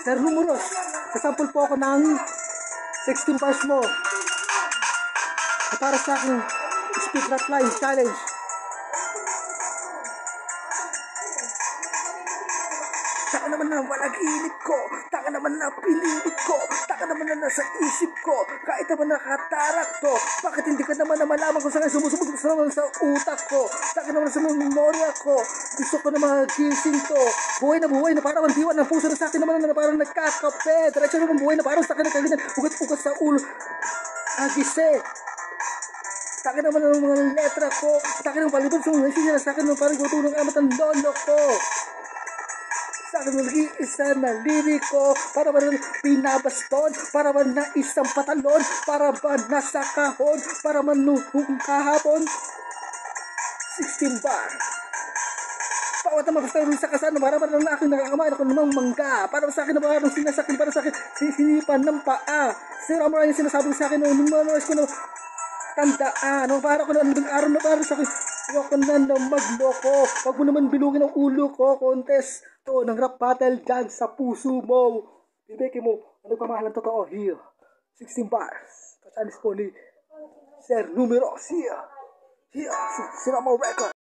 Sir Numeros, sasample po ako ng 16 bars mo para sa aking speed rap line challenge. Taka naman na panaginip ko, taka naman na pinilit ko, taka naman na nasa isip ko, kahit naman nakatarak to. Bakit hindi ka naman na malaman kung saan sumusubog naman sa utak ko? Taka naman sa memorya ko, gusto ko na magising to. Buhay na parang diwan ng puso na sa akin naman na parang nagkakape. Diretso naman buhay na parang sa akin nagkaganyan, ugat-ugat sa ulo. Agise. Taka naman ng mga letra ko, taka naman palibad sa mga siya sa akin naman parang gutulong amat ang lolo ko. Sa akin mag-iisa na liriko, para ba pinabaston, para ba na isang patalon, para ba nasa kahon, para man nung kahapon. 16 bar. Bawat na mabasta rin sa kasano, para ba ng aking nakakamain ako namang mangga, para sa akin na parang sinasakin, para sa akin sinipan ng paa. Sira mo lang yung sinasabi sa akin, nung manuwas ko na tandaan, para ko na ang araw na para sa akin. Huwag ko na magloko, huwag mo naman bilugin ang ulo ko, contest to ng rap battle dyan sa puso mo. Bibeki mo, ang nagpamahalang totoo, here. 16 bars. Katalis po ni Sir Numeros, here. Here, Sinamo Record.